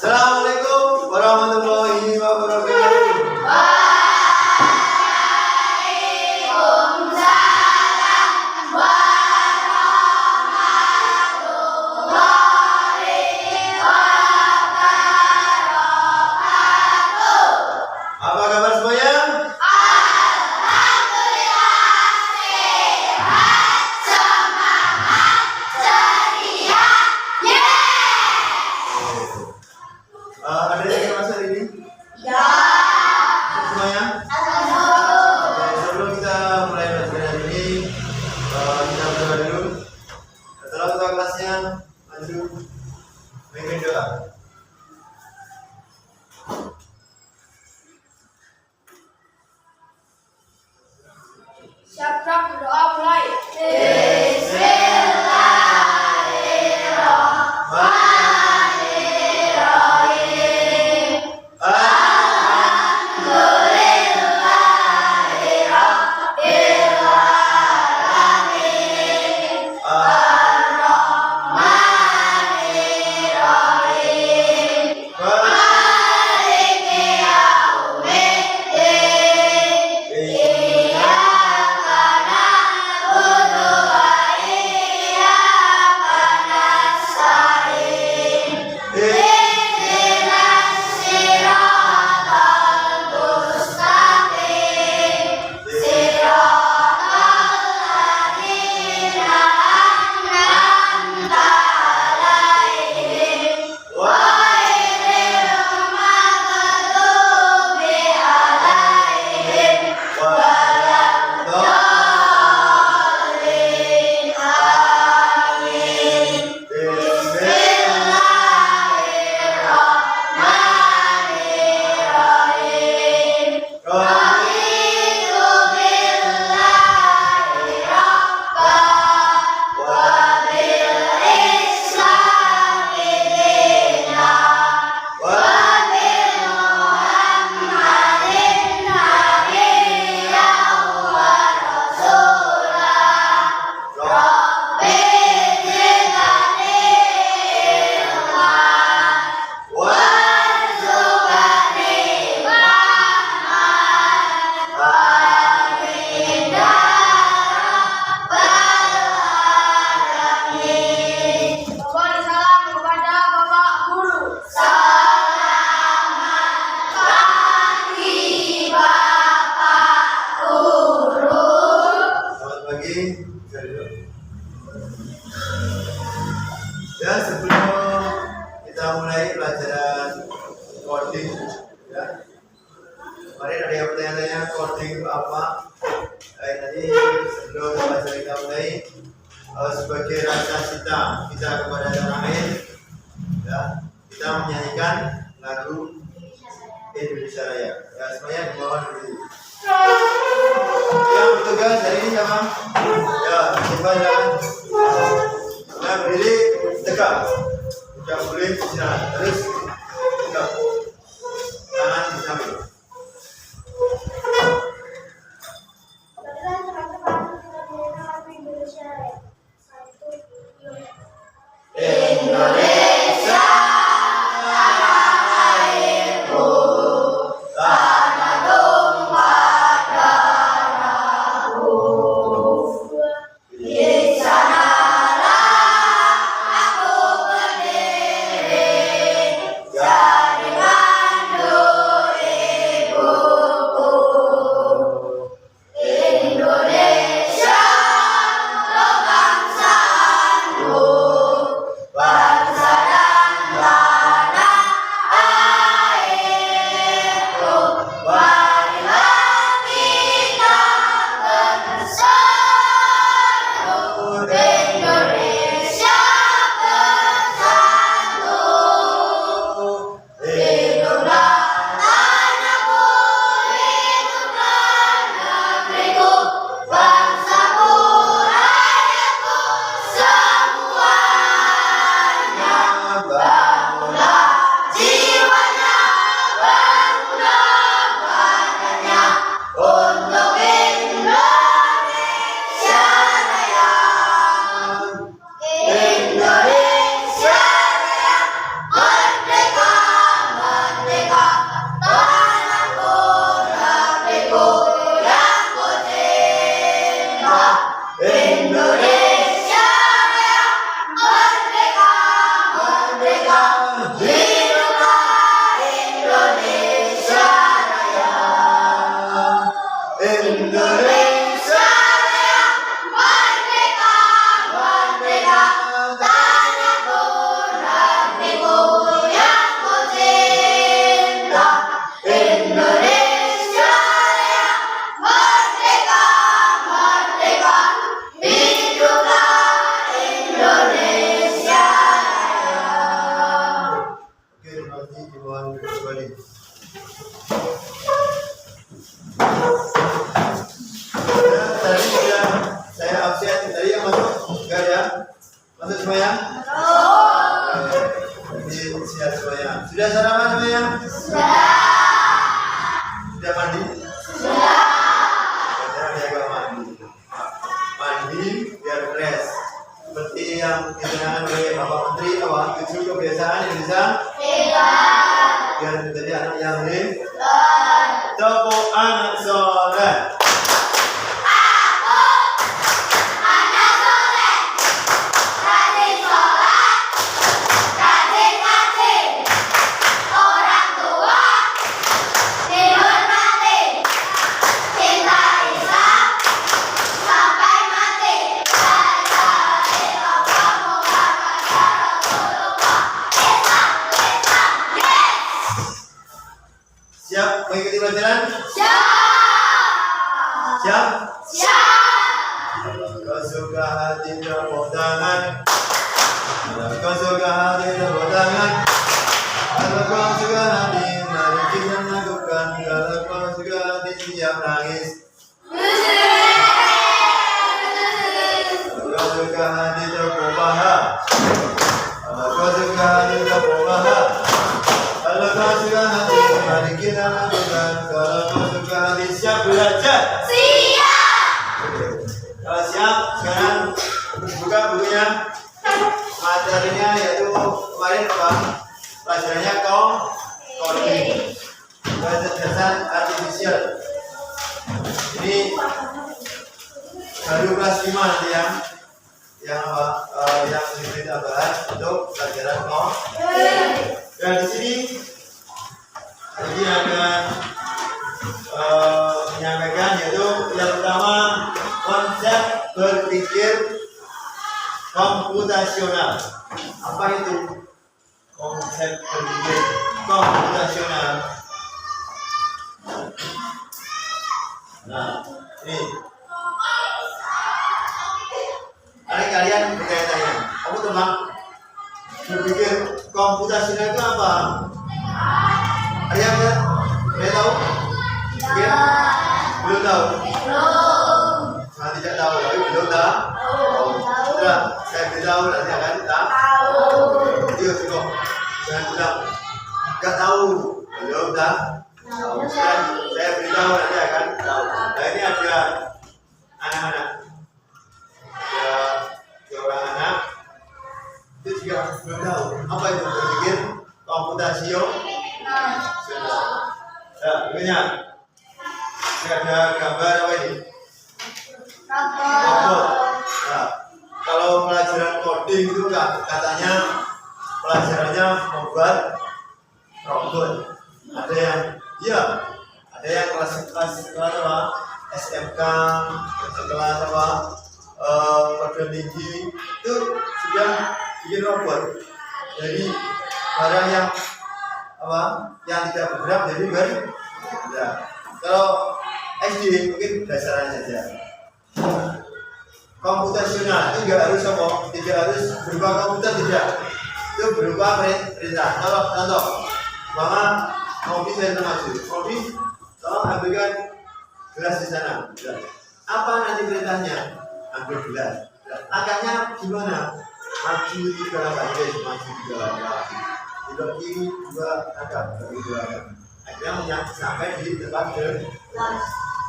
Assalamualaikum warahmatullahi wabarakatuh. Apa kabar semuanya? Ada yang kelas hari ini? Ya. Semuanya? Oke, sebelum kita mulai pelajaran hari ini, kita berdoa dulu. Setelah buka kelasnya, lanjut memimpin doa. Siap-siap berdoa mulai. Ya, sebelum kita mulai pelajaran coding, ya, kemarin ada yang bertanya-tanya coding itu apa? Tadi sebelum pelajaran kita mulai, sebagai rasa cinta kita kepada tanah air, ya, kita menyanyikan lagu Indonesia Raya. Ya, semuanya di bawah dulu. Yang bertugas hari ini siapa? Ya, coba jalan. Nah, berdiri tegak, tidak boleh istirahat, terus tegak, tangan disamping. Indonesia airku, tanah tumpah darahku, di sana aku berdiri Nanti dimohon kembali. Ya, tadi sudah saya absen. Tadi yang masuk enggak ya? Masuk semuanya? Jadi siap semuanya. Sudah sarapan semuanya? Sudah mandi? Mandi biar fresh. Seperti yang diterangkan oleh Bapak Menteri, bahwa 7 kebiasaan yang bisa biar menjadi anak yang hebat. Tepuk anak soleh. Siap mengikuti pelajaran? Siap? Kau suka hati tepuk tangan. Kau suka hati tepuk tangan. Kalau kau suka hati, mari kita lakukan. Kalau kau suka hati, siap nangis. Kalau kau suka hati tepuk paha. Kalau kau suka hati tepuk paha. Kalau kau suka hati, mari kita lakukan. Kalau kau suka hati, siap belajar? Kalau siap, sekarang buka bukunya. Materinya yaitu kemarin apa? Pelajarannya coding. Kecerdasan artifisial. Ini baru kelas 5 nanti yang apa? Yang kita bahas untuk pelajaran coding. Dan di sini ini akan menyampaikan yaitu yang pertama konsep berpikir komputasional. Apa itu konsep berpikir komputasional? Nah, ini kalian bertanya-tanya, kamu tentang berpikir komputasional itu apa? Ada yang tahu? Ya? Belum tahu? Nah, tidak tahu, tapi belum tahu. Sudah, saya beritahu nanti akan tahu. Iya, cukup. Jangan bilang nggak tahu, belum tahu. Saya beritahu nanti akan tahu. Nah, ini ada anak-anak, ada seorang anak itu juga belum tahu apa itu berpikir komputasional. Nah, begini. Ada gambar apa ini? Robot. Nah, kalau pelajaran coding itu katanya pelajarannya membuat robot. Ada yang kelas apa? SMK, kelas apa? Perguruan tinggi itu sudah bikin robot. Jadi barang yang apa? Yang tidak bergerak jadi bergerak. Kalau SD mungkin dasarannya saja. Komputasional itu tidak harus apa? Tidak harus berupa komputer, tidak. Itu berupa perintah. Contoh, bahwa mau bisa maju. Kopi, tolong ambilkan gelas di sana. Apa nanti perintahnya? Ambil gelas. Angkanya gimana? Maju 3 langkah, maju 3 langkah. Tidak kiri 2 langkah, bagi 2 langkah. Akhirnya sampai di tempat gelas.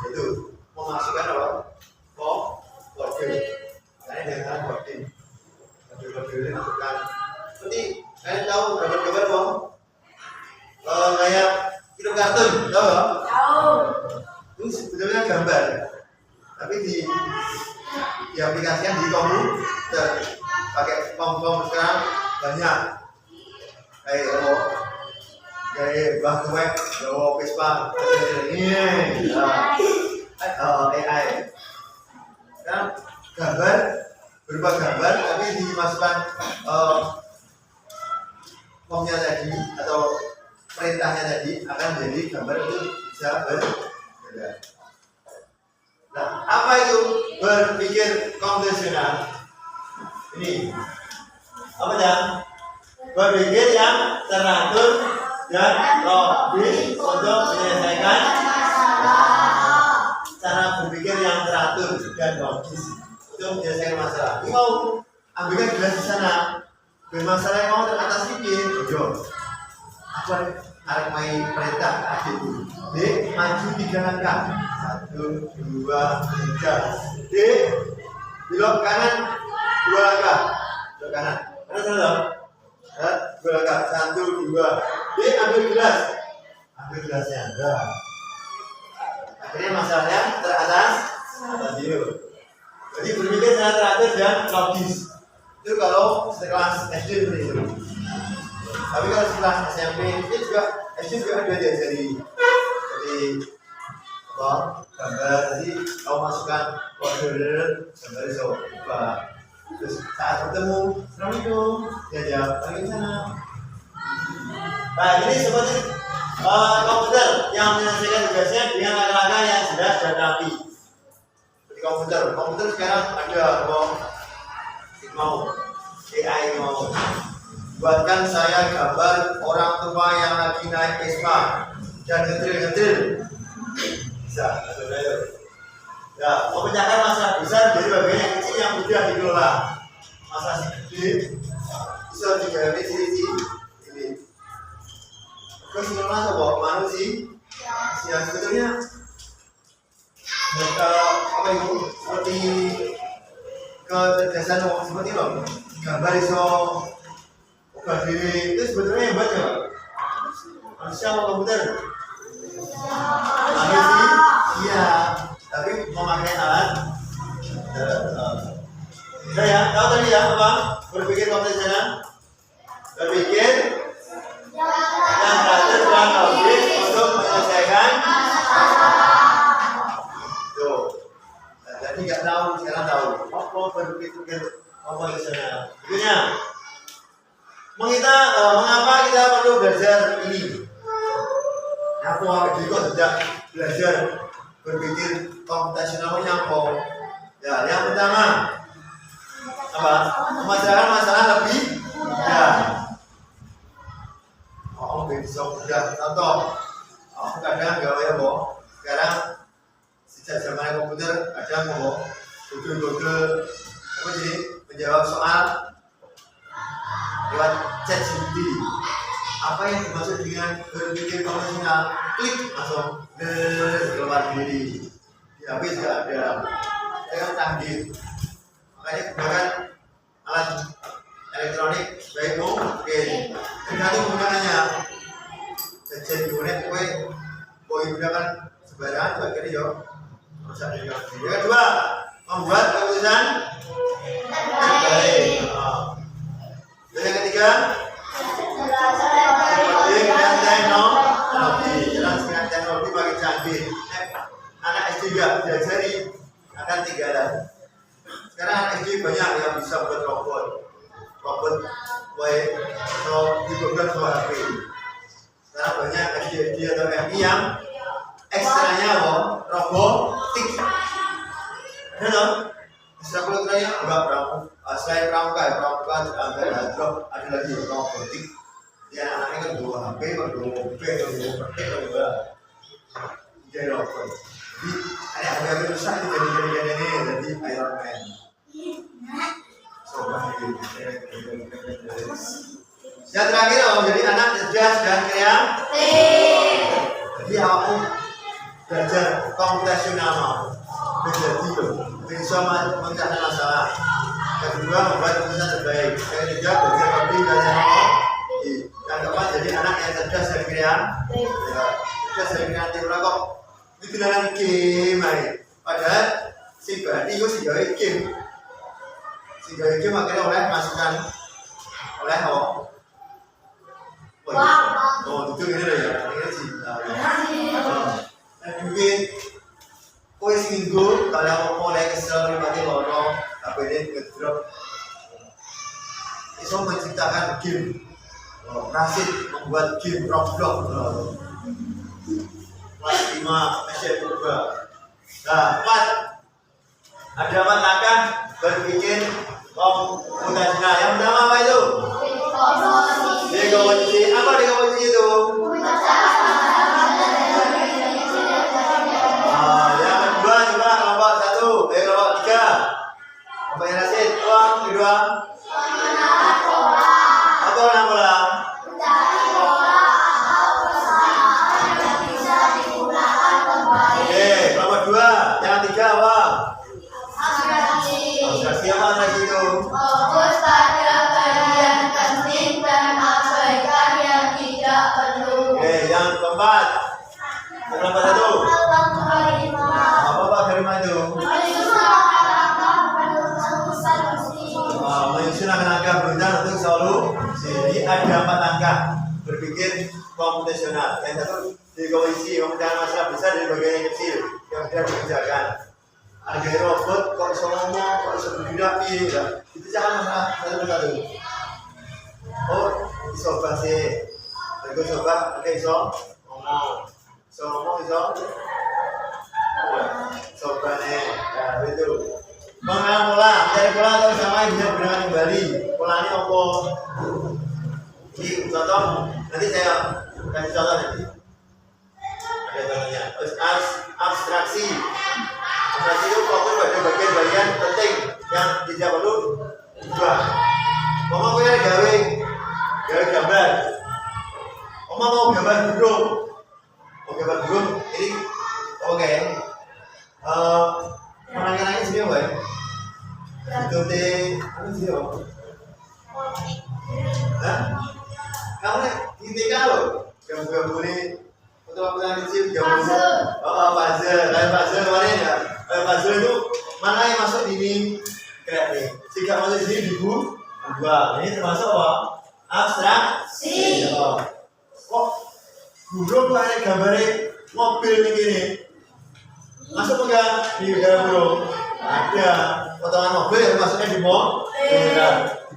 Itu memasukkan apa? Coding. Karena dengan coding. Coding ini masukkan. Seperti kalian tahu gambar-gambar dong? Kayak film kartun, tahu nggak? Tahu. Itu sebetulnya gambar, tapi diaplikasikan di komputer. Pakai pom sekarang banyak. Kayak bahan web, Vespa, ini, AI. Kan gambar berupa gambar, tapi dimasukkan formnya tadi atau perintahnya tadi akan menjadi gambar itu bisa berbeda. Nah, apa itu berpikir komputasional? Ini apa ya? Berpikir yang teratur dan logis untuk menyelesaikan cara berpikir yang teratur dan logis untuk menyelesaikan masalah. Ini mau ambilkan gelas di sana, bermasalah yang mau teratasi yo. Aku arek main perintah adikku. D, maju 3 langkah. 1, 2, 3. D, belok kanan 2 langkah. Belok kanan. Kanan salah. 2 langkah. 1, 2. D, ambil gelas. Ambil gelasnya. Enggak. Akhirnya masalahnya teratasi. Jadi berpikir secara teratur dan logis. Itu kalau sekelas SD seperti itu. Tapi kalau sekelas SMP itu juga SD juga ada diajari seperti apa gambar. Jadi kau masukkan kode gambar iso ubah. Terus saat bertemu, assalamualaikum, diajak lagi sana. Nah ini seperti komputer yang menyelesaikan tugasnya dengan langkah-langkah yang jelas dan rapi. Seperti komputer sekarang ada mau AI mau buatkan saya gambar orang tua yang lagi naik Vespa dan ngetril bisa atau ayo ya memecahkan masalah besar dari bagian yang kecil yang mudah dikelola. Masalah si gede bisa diganti sisi ini terus ngelola coba mana sih yang sebetulnya apa itu seperti kecerdasan orang seperti itu gambar iso ubah diri itu sebetulnya hebat ya manusia mau komputer harus sih iya tapi memakai alat udah ya tahu tadi ya apa berpikir komputer berpikir yang teratur dan logis untuk menyelesaikan jadi nggak tahu sekarang tahu apa berpikir apa di sana. Berikutnya, mengapa kita perlu belajar ini? Aku juga sejak belajar berpikir komputasional apa? Ya, yang pertama apa? Memasukkan masalah lebih mudah. Oh, bisa mudah. Contoh, aku kadang gawe apa? Sekarang sejak zaman komputer ada mau Google apa jadi menjawab soal lewat ChatGPT. Apa yang dimaksud dengan berpikir konvensional? Klik langsung keluar diri. Di HP juga ada. Saya canggih. Makanya gunakan alat elektronik baik mungkin. Tergantung penggunaannya. Jadi boleh gunakan sembarangan bagian yo. Yang kedua, membuat keputusan terbaik. Dan yang ketiga, seperti dengan teknologi. Jalan dengan teknologi makin canggih. Anak SD juga diajari akan 3 hal. Sekarang anak SD banyak yang bisa buat robot baik atau diprogram sama HP. Sekarang banyak SD atau MI yang ekstranya robotik. Ada dong? Istilah kulturnya enggak selain pramuka ada lagi robotik. Ya anaknya kan bawa HP, bawa mobil, bawa petik, bawa jadi robot. Jadi ada HP rusak jadi Iron Man. Yang terakhir jadi anak cerdas dan kreatif. Jadi aku belajar komputasional menjadi bisa memecahkan masalah. Yang kedua membuat keputusan terbaik. Yang ketiga belajar lebih dari yang keempat jadi anak yang cerdas dan kreatif. Cerdas dan kreatif kok itu dengan game aja. Padahal si berarti itu si game. Si game akhirnya oleh masukan oleh itu ini loh ya, ini sih. Mungkin kue seminggu kalau mau mulai kesel mati lono, tapi ini ngedrop. Itu menciptakan game, nasib membuat game Roblox. Kelas 5 masih berubah. Nah, 4 ada 4 langkah berpikir komputasional. Yang pertama apa itu? Dekomposisi. Apa dekomposisi itu? keempat. Yang keempat itu. Apa Pak Karima itu? Menyusun langkah berencana untuk solusi. Jadi ada 4 langkah berpikir komputasional. Yang satu di komisi pemecahan masalah besar dari bagian yang kecil yang tidak dikerjakan. Ada robot kok bisa ngomong, kok bisa bergerak, ya. Itu jangan masalah satu-satu. Oh, bisa bahasa. Lalu coba, oke, iso ngomong, coba nih, ya itu. Mengenal pola, mencari pola atau sama bisa digunakan kembali. Polanya apa? Ini contoh, nanti saya kasih contoh nanti. Ada contohnya. Abstraksi. Abstraksi itu fokus pada bagian-bagian penting yang tidak perlu diubah. Mau punya gawe gambar. Mau gambar burung. Ini oke. Menangin sini apa ya? Itu apa sih om? Hah? Kamu nih di TK loh. Gambar ini untuk aku kecil gambar. Puzzle. Kayak puzzle kemarin ya. Puzzle itu mana yang masuk di ini? Kayak nih. Jika masuk di sini dibuat. Ini termasuk apa? Abstraksi. Kok burung kayak gambarnya mobil nih gini. Masuk enggak di dalam burung? Ada potongan mobil masuknya di mobil.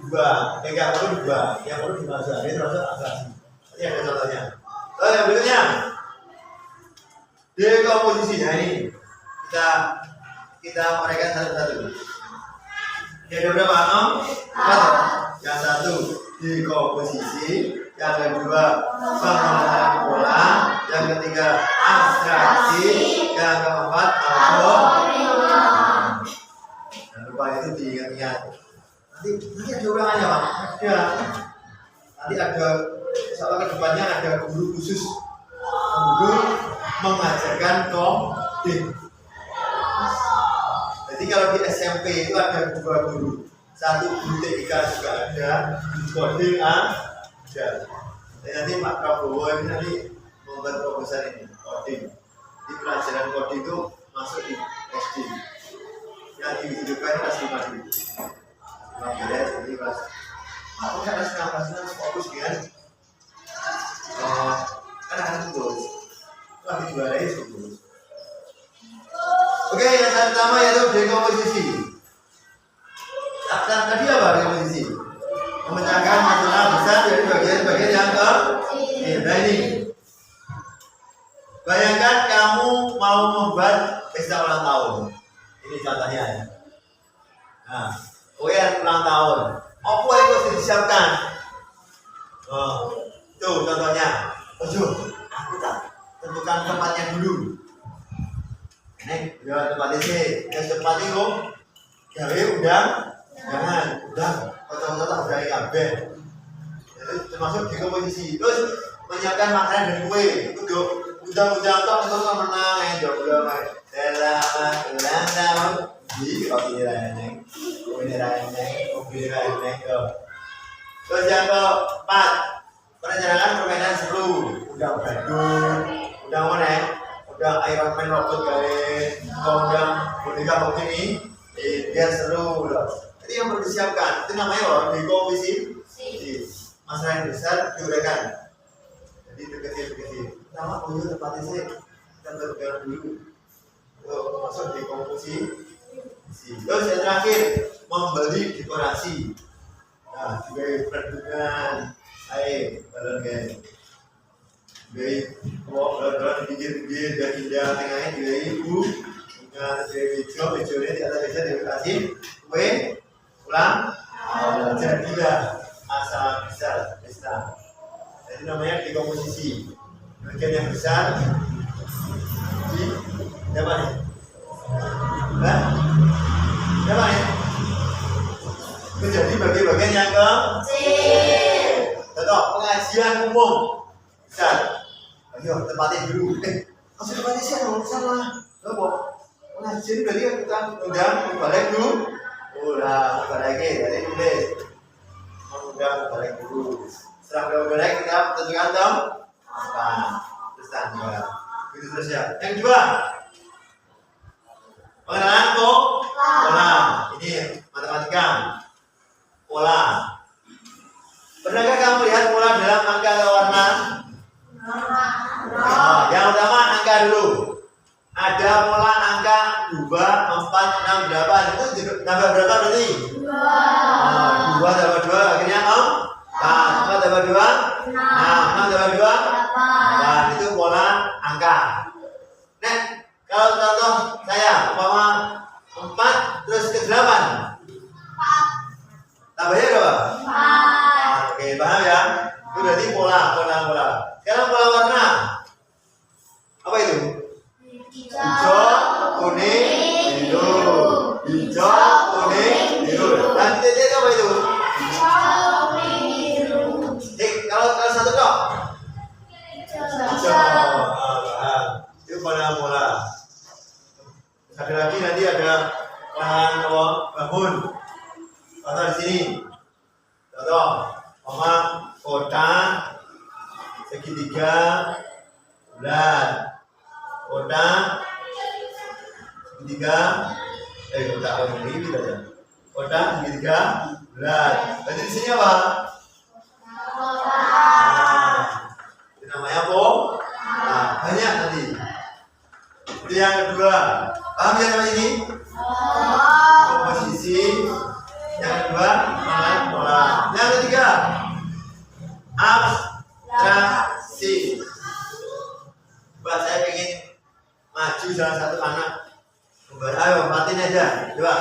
Dibuang. Enggak perlu dibuang. Yang perlu dimasukkan. Ini termasuk abstraksi. Ini ada contohnya. Yang berikutnya dekomposisinya ini kita uraikan satu-satu. Ada berapa? 4. Yang satu dekomposisi, yang kedua pengenalan pola, yang ketiga abstraksi, yang keempat algoritma. Jangan lupa itu diingat-ingat. Nanti ada ulangannya Pak. Ada. Nanti ada soal kedepannya ada guru khusus mengajarkan coding. Jadi kalau di SMP itu ada 2 guru. Satu guru TIK juga ada, coding ada. Dan nanti Pak Prabowo ini nanti membuat proposal ini coding. Di pelajaran coding itu masuk di SD. Yang dihidupkan kelas 5 dulu. 15 jadi kelas. Aku kelas 16 fokus dengan kan akan tulis. Wah dijualai tulis. Oke, yang pertama yaitu dekomposisi. Tadi apa dekomposisi? Memecahkan masalah besar dari bagian-bagian yang kecil. Nah ini, bayangkan kamu mau membuat pesta ulang tahun. Ini contohnya ya. Nah, ulang tahun. Apa yang harus disiapkan? Tuh contohnya. Aku tak tentukan tempatnya dulu. Ini ya tempatnya sih. Yang tempat itu gawe jangan foto-foto udah kabeh. Itu termasuk dekomposisi. Terus menyiapkan makanan dan kue. Itu undang-undang itu menang ya jomblo mas. Selamat ulang tahun. Di kopi reneng. Terus yang keempat, perencanaan permainan seru. Undang badut, undang mana? Undang Iron Man robot kali, undang boneka begini, biar seru loh. Itu yang perlu disiapkan. Itu namanya loh dekomposisi. Masalah yang besar diuraikan. Jadi kecil-kecil. Nama tempatnya sih kita terpegang dulu. Masuk dekomposisi. Terus yang terakhir membeli dekorasi. Nah, juga pertunjukan air, balon guys. Baik, balon pinggir-pinggir dan indah tengahnya juga ibu. Dengan hijau-hijaunya di atas meja dekorasi. Kue, ulang, jadilah asal besar pesta. Jadi namanya dekomposisi. Bagian yang besar di apa nih? Apa nih? Menjadi bagian-bagian yang kecil. Contoh pengajian umum besar. Ayo tempatin dulu. Masih tempatin sih dong sama. Apa? Pengajian berarti kita undang balik dulu. Udah balik dari tulis. Undang balik dulu. Setelah balik kita tentukan dong apa? Terus Ya. Itu terus ya. Yang kedua, pengenalan pola. Ini matematika. Pola. Pernahkah kamu lihat pola dalam angka atau warna? Yang pertama angka dulu. Ada pola angka 2, 4, 6, 8. Itu tambah berapa berarti? 2 tambah 2 akhirnya 4 tambah 2 6 tambah 2 8. Itu pola angka. Nah, kalau contoh saya umpama 4 terus ke 8 tambahnya berapa? 4. Oke, paham ya? Itu berarti pola. Sekarang pola warna. Apa itu? Hijau, kuning, biru. Hijau, kuning, biru. Dan titik apa itu? Hijau, kuning, biru. Kalau satu dok? Hijau. Itu pola. Ada lagi nanti ada lahan bangun. Contoh di sini. Contoh, kotak segitiga bulat. Kotak segitiga kotak ini gitu aja. Kotak segitiga bulat. Berarti di sini apa? Itu namanya banyak nanti. Itu yang kedua. Paham ya namanya ini? Komposisi. Yang kedua, pola. Yang ketiga, abstraksi. Coba saya ingin maju salah satu anak. Ayo, matiin aja. Coba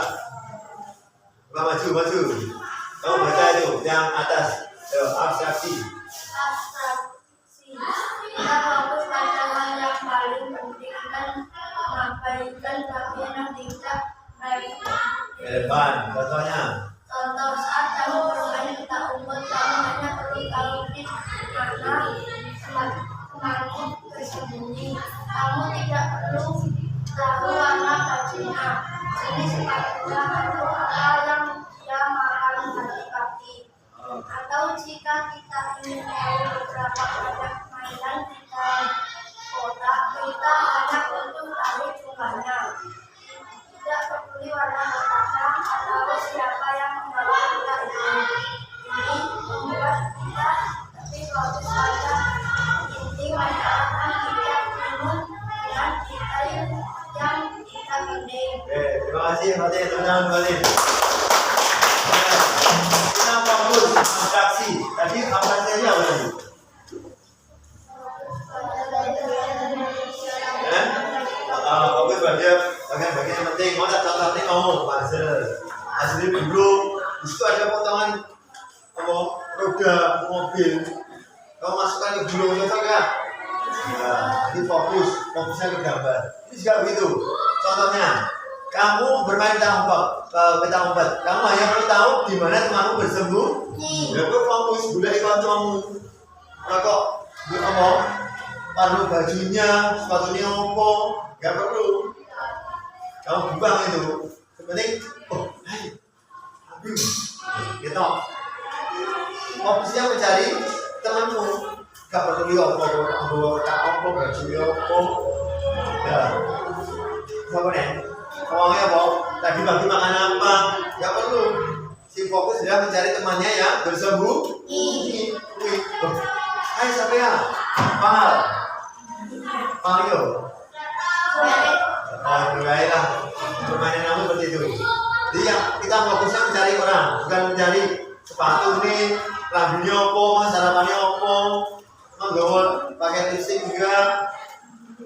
maju. Kamu baca itu yang atas. Ayo, abstraksi. Kita fokus pada hal yang paling penting dan mengabaikan bagian yang tidak baik. Relevan. Contohnya. Contoh saat kamu bermain petak umpet, kamu hanya perlu tahu mana kemana bersembunyi. Kamu tidak perlu tahu warna bajunya, jenis sepatunya, atau apa yang dia makan pagi-pagi. Atau jika kita ingin tahu beberapa banyak mainan di dalam kotak, kita hanya perlu tahu jumlahnya. Tidak peduli warna kotaknya atau siapa yang membawa kotak itu. Ini membuat kita lebih fokus pada inti masalah tidak bingung dengan detail yang kita penting. Terima kasih. Teman-teman kembali. Kita fokus abstraksi. Tadi abstraksinya apa tadi? Fokus pada bagian-bagian yang penting. Mau tak contohnya hasil dulu. Di situ ada potongan roda mobil. Kamu masukkan ke gulung itu enggak? Ya, ini fokusnya ke gambar. Ini juga begitu. Contohnya, kamu bermain petak umpet. Kamu hanya perlu tahu di mana temanmu bersembunyi. Ya, kok fokus bulai kancamu. Nah kok warna bajunya, sepatunya apa? Gak perlu. Kamu buang itu. Sepenting, gitu. Fokusnya mencari temanmu. Gak perlu apa bajunya apa. Ya. Siapa nih? Orangnya apa? Tadi bagi makan apa? Gak perlu. Si fokus dia mencari temannya yang bersembunyi. Hai siapa ya? Mario. Berbaik lah. Permainan kamu seperti itu. Jadi yang kita fokusnya mencari orang, bukan mencari sepatu nih, lambunya apa, sarapannya apa, menggawa pakai lipstick juga.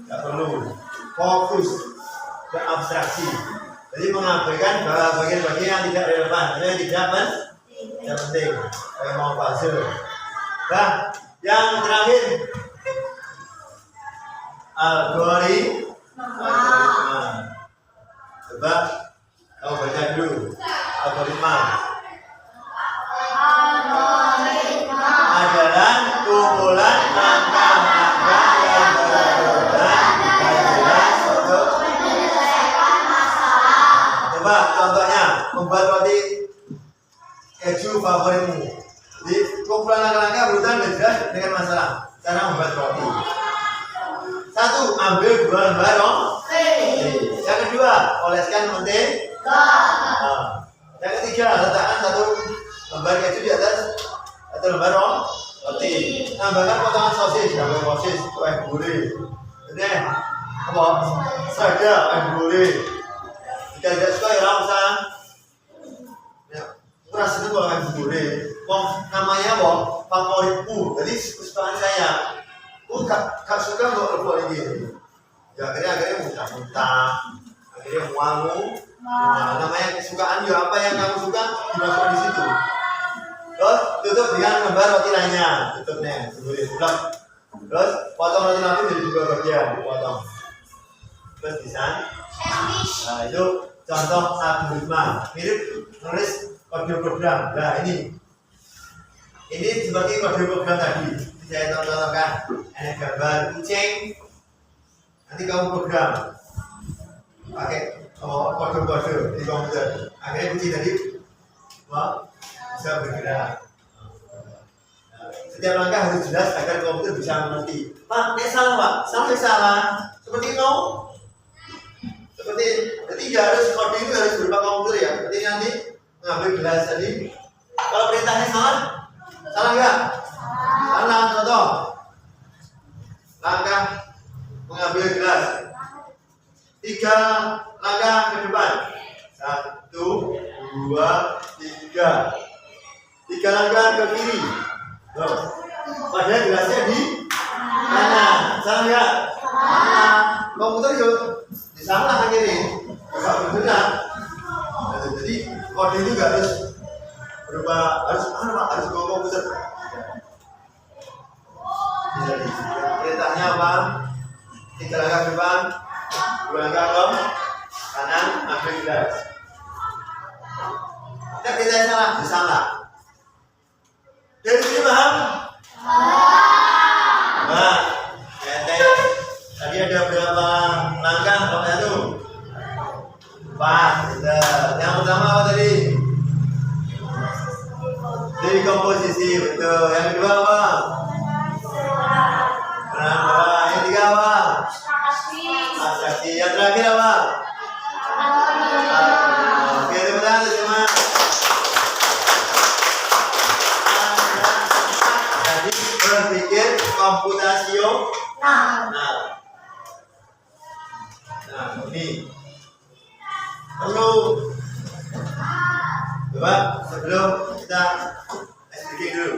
Gak perlu. Fokus ke abstraksi. Jadi mengabaikan bagian-bagian yang tidak relevan, yang tidak penting. Kayak mau puzzle. Nah, yang terakhir algoritma. Coba kamu baca dulu. Algoritma adalah kumpulan angka-angka yang berurutan dan untuk menyelesaikan masalah. Coba contohnya membuat roti keju favoritmu. Jadi kumpulan angka-angka berurutan dan jelas dengan masalah. Cara membuat roti. mengambil 2 lembar yang kedua, oleskan mentega. Yang ketiga, letakkan 1 lembar keju di atas 1 lembar roti. Tambahkan potongan sosis, kue gurih. Ini apa? Selada, kue gurih. Jika tidak suka ya langsung. Ya, keras itu kalau kue gurih. Namanya apa? Favoritku. Jadi kesukaan saya. Aku gak suka kalau rebus ini. Ya akhirnya muntah-muntah. Akhirnya muamu. Nah, namanya kesukaan ya apa yang kamu suka dimasukkan di situ. Terus tutup dengan lembar roti lainnya, tutupnya sebelum bulat. Terus potong roti nanti jadi 2 bagian, potong. Terus bisa. Nah itu contoh algoritma, mirip nulis kode program. Nah ini seperti kode program tadi. Saya contohkan, ada gambar kucing. Nanti kamu program pakai kode-kode di komputer. Akhirnya kucing tadi bisa bergerak. Setiap langkah harus jelas agar komputer bisa mengerti. Pak, ini salah Pak, salah. Seperti itu. Jadi harus kode itu harus berupa komputer ya. Seperti nanti mengambil gelas tadi. Kalau perintahnya salah nggak? Salah. Contoh. Langkah mengambil gelas. 3 langkah ke depan. 1, 2, 3. 3 langkah ke kiri. Padahal gelasnya di kanan. Salah nggak? Salah. Komputer yuk disalah akhirnya. Nggak benar. Jadi kode itu nggak harus harus ke komputer. Jadi perintahnya apa? 3 langkah ke depan, 2 langkah ke kanan, ambil gelas. Kita perintahnya salah. Dari sini paham? Nah, tadi ada berapa langkah? Apa itu? 4. Yang pertama apa tadi? Dekomposisi, betul. Yang kedua apa? Yang ketiga apa? Atraksi. Yang terakhir apa? Oke, tepuk tangan semua. Jadi berpikir komputasional. Nah, ini perlu coba sebelum kita explication dulu.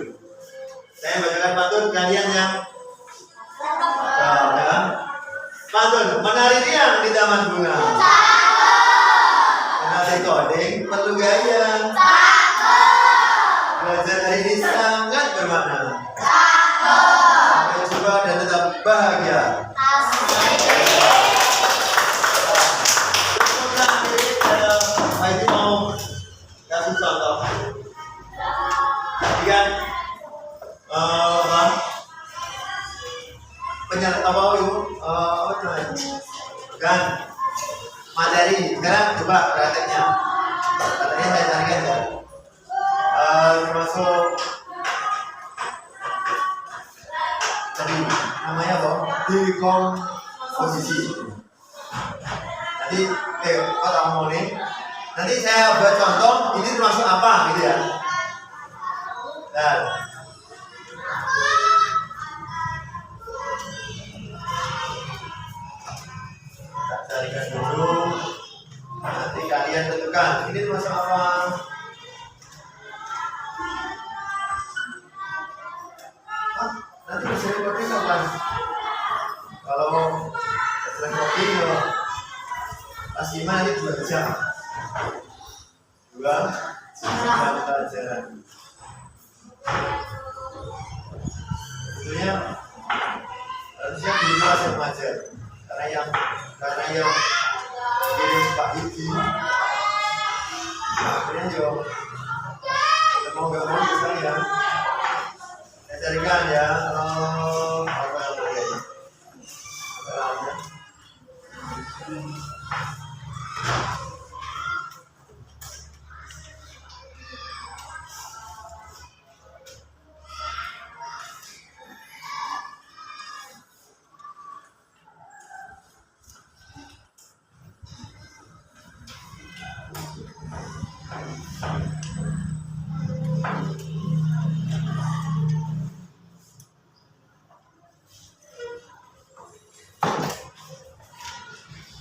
Saya bacakan pantun kalian yang pantun menari riang di taman bunga. Menari coding perlu gaya. Belajar hari ini sangat bermakna. Sampai jumpa dan tetap bahagia. Ini mau kasih contoh. Jadi kan kan materi. Sekarang coba prakteknya. Prakteknya saya carikan ya. Termasuk tadi namanya apa? Dekomposisi. Nanti kalau mau nih, nanti saya buat contoh. Ini termasuk apa gitu ya? Nah. Carikan dulu, nanti kalian tentukan ini termasuk apa. Nanti bisa recording kapan? Kalau recording pas 5 ini 2 jam. 2 jam pelajaran. Tentunya harusnya di luar saya mengajar. Karena yang kirim Pak Iki akhirnya juga mau nggak mau sekalian saya carikan ya